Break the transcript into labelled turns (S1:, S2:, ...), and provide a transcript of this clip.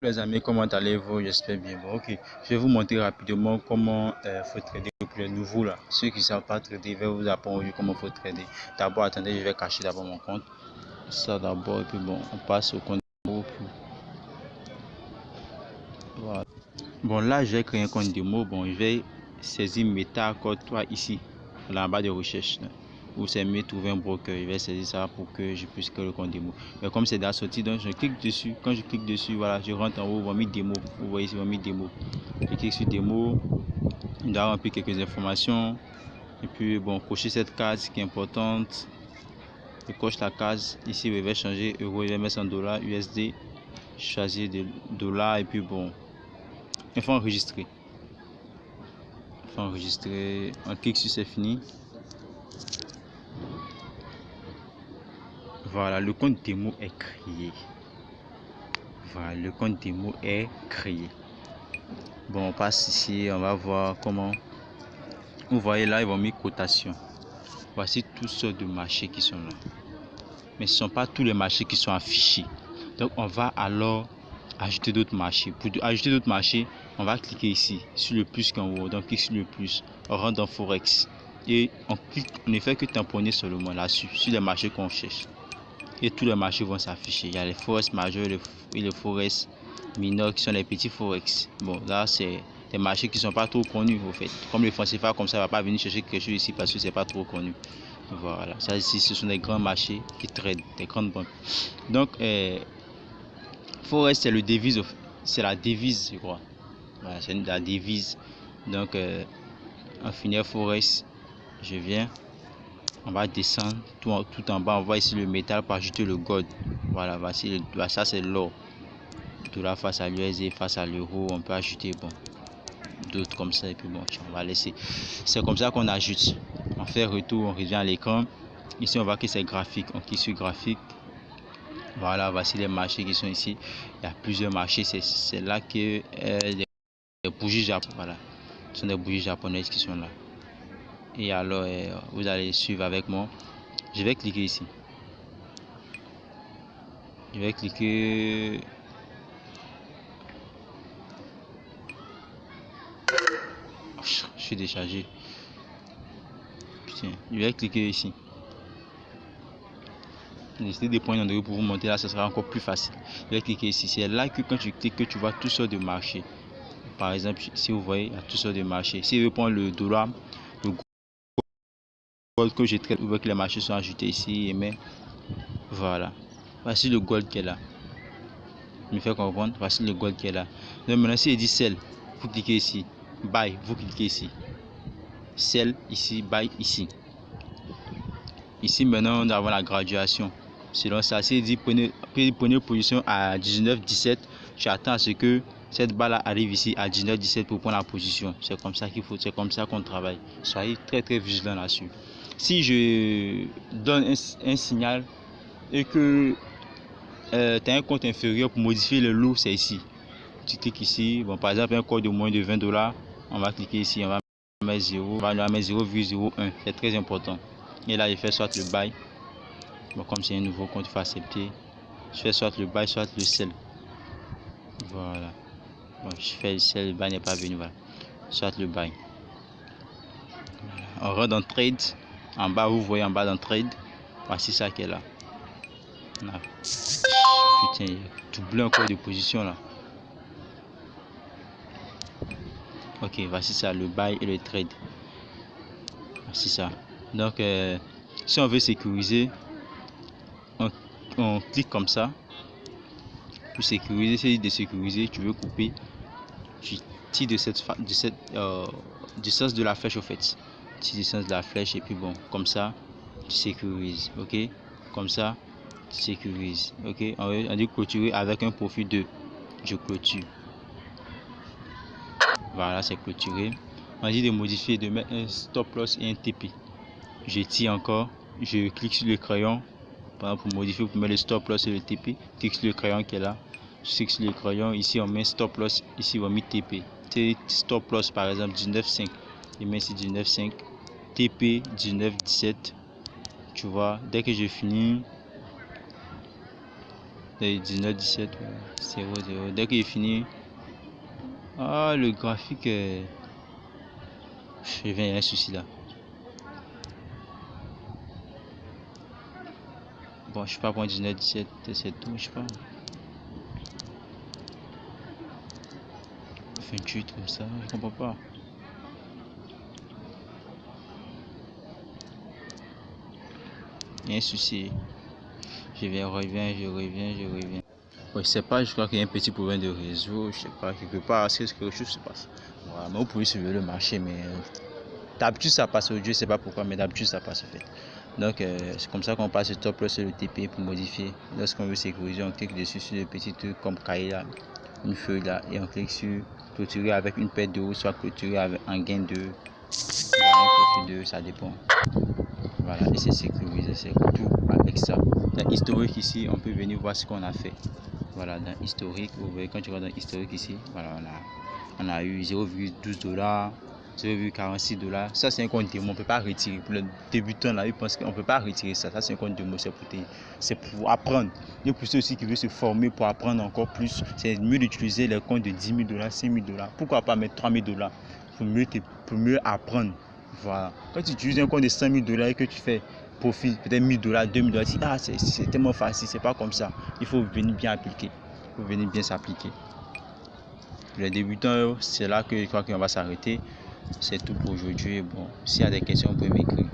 S1: Les amis, comment allez-vous? J'espère bien. Bon, ok, je vais vous montrer rapidement comment faut trader pour les nouveaux là. Ceux qui ne savent pas trader, je vais vous apprendre comment faut trader. D'abord, attendez, je vais cacher d'abord mon compte. Ça d'abord, et puis bon, on passe au compte. Voilà. Bon, là, j'ai créé un compte démo. Bon, je vais saisir MetaCode 3 ici, là en bas de recherche. Là, où c'est mieux trouver un broker. Je vais saisir ça pour que je puisse créer le compte démo. Mais comme c'est déjà sorti, donc je clique dessus. Quand je clique dessus, voilà, je rentre en haut, on va mettre démo. Vous voyez ici, on va mettre démo. Je clique sur démo. Il doit remplir quelques informations. Et puis, bon, cocher cette case qui est importante. Je coche la case. Ici, je vais changer euro, je vais mettre en dollars, USD. Choisir des dollars et puis bon. Il faut enregistrer. Enregistrer, on clique sur c'est fini. Voilà, le compte démo est créé. Voilà, le compte démo est créé. Bon, on passe ici, on va voir comment. Vous voyez là, ils vont mettre cotation. Voici toutes sortes de marchés qui sont là. Mais ce ne sont pas tous les marchés qui sont affichés. Donc on va alors ajouter d'autres marchés. Pour ajouter d'autres marchés, on va cliquer ici sur le plus qu'en haut. Donc clique sur le plus, on rentre dans Forex. Et on ne fait que tamponner seulement là-dessus, sur les marchés qu'on cherche. Et tous les marchés vont s'afficher. Il y a les Forex majeurs et les Forex mineurs qui sont les petits Forex. Bon, là, c'est des marchés qui ne sont pas trop connus, au fait. Comme le franc CFA, comme ça, ne va pas venir chercher quelque chose ici parce que ce n'est pas trop connu. Voilà, ça ici, ce sont des grands marchés qui traitent, des grandes banques. Donc, Forex, c'est le devise, c'est la devise, je crois. Voilà, c'est la devise. Donc, en finir Forex, je viens. On va descendre tout en bas. On voit ici le métal pour ajouter le gold. Voilà, voici ça c'est l'or. Tout là face à l'USD, face à l'euro, on peut ajouter bon d'autres comme ça et puis bon, on va laisser. C'est comme ça qu'on ajoute. On fait retour, on revient à l'écran. Ici on voit que c'est graphique. On clique sur graphique. Voilà, voici les marchés qui sont ici. Il y a plusieurs marchés. C'est là que les bougies japonaises. Voilà, ce sont des bougies japonaises qui sont là. Et alors vous allez suivre avec moi. Je vais cliquer ici. Je vais cliquer. Je suis déchargé. Putain, je vais cliquer ici. Décider des points d'endroit pour vous montrer là, ce sera encore plus facile. Je vais cliquer ici. C'est là que quand tu cliques, que tu vois toutes sortes de marchés. Par exemple, si vous voyez, il y a toutes sortes de marchés. Si je veux prendre le dollar, le gold que je traite, vous voyez que les marchés sont ajoutés ici. Mais voilà. Voici le gold qui est là. Je me fais comprendre. Voici le gold qui est là. Donc maintenant, si je dis sell, vous cliquez ici. Buy, vous cliquez ici. Sell ici, buy ici. Ici maintenant, on avons la graduation. Selon ça, si dit prenez position à 19-17, tu attends à ce que cette balle arrive ici à 19-17 pour prendre la position. C'est comme ça qu'il faut, c'est comme ça qu'on travaille. Soyez très très vigilant là-dessus. Si je donne un signal et que tu as un compte inférieur pour modifier le lot, c'est ici. Tu cliques ici. Bon, par exemple, un code de moins de $20, on va cliquer ici, on va mettre 0, on va mettre 0,01. C'est très important. Et là, je fais soit le buy. Bon, comme c'est un nouveau compte, il faut accepter. Je fais soit le buy, soit le sell. Voilà. Bon, je fais le sell, le buy n'est pas venu. Voilà. Soit le buy. Voilà. On rentre dans trade. En bas, vous voyez en bas dans trade. Voici ça qui est là. Là. Putain, il y a doublé encore de position là. Ok, voici ça, le buy et le trade. Voici ça. Donc, si on veut sécuriser, on clique comme ça. Pour sécuriser, c'est de sécuriser, tu veux couper, tu tires de cette du sens de la flèche au fait. Tu tires du sens de la flèche et puis bon, comme ça, tu sécurises, ok. Comme ça, tu sécurises, ok. On dit clôturer avec un profil de, je clôture. Voilà, c'est clôturé. On dit de modifier, de mettre un stop loss et un TP. Je tire encore, je clique sur le crayon. Par exemple, pour modifier, pour mettre le stop loss et le TP, clique sur le crayon qui est là. Je clique sur le crayon, ici on met stop loss, ici on va mettre TP. Stop loss par exemple 19,5. Je mets ici 19,5. TP 19,17. Tu vois, dès que je finis, 19, 17, 0, 0. Dès qu'il est fini, ah, le graphique est... Je viens, il y a un souci là. Bon, je sais pas pour 19, 17, c'est tout, je sais pas. 28 comme ça, je comprends pas. Il y a un souci. Je reviens. Ouais, je sais pas, je crois qu'il y a un petit problème de réseau, je sais pas, quelque part, c'est quelque chose se passe. Voilà, mais vous pouvez suivre le marché, mais d'habitude ça passe au Dieu, je sais pas pourquoi, mais d'habitude ça passe en fait. Donc c'est comme ça qu'on passe le top loss sur le TP pour modifier. Lorsqu'on veut sécuriser, on clique dessus sur le petit truc comme cahier là, une feuille là, et on clique sur clôturer avec une paire de haut, soit clôturer avec un gain de, un profit de, ça dépend. Voilà, et c'est sécurisé, c'est tout avec ça. Dans historique ici, on peut venir voir ce qu'on a fait. Voilà, dans historique, vous voyez quand tu vas dans historique ici, voilà, on a eu 0,12 $, 0,46 $. Ça c'est un compte démo, on ne peut pas retirer. Pour le débutant là, il pense qu'on ne peut pas retirer ça. Ça c'est un compte démo, c'est pour apprendre. Et pour ceux aussi qui veulent se former pour apprendre encore plus, c'est mieux d'utiliser les comptes de 10 000 $, 5 000 $. Pourquoi pas mettre 3 000 $ pour mieux apprendre. Voilà. Quand tu utilises un compte de 5 000 $ et que tu fais profit, peut-être 1 000 $, 2 000 $, tu dis, ah, c'est tellement facile, c'est pas comme ça. Il faut venir bien appliquer. Il faut venir bien s'appliquer. Les débutants, c'est là que je crois qu'on va s'arrêter. C'est tout pour aujourd'hui. Bon, s'il y a des questions, vous pouvez m'écrire.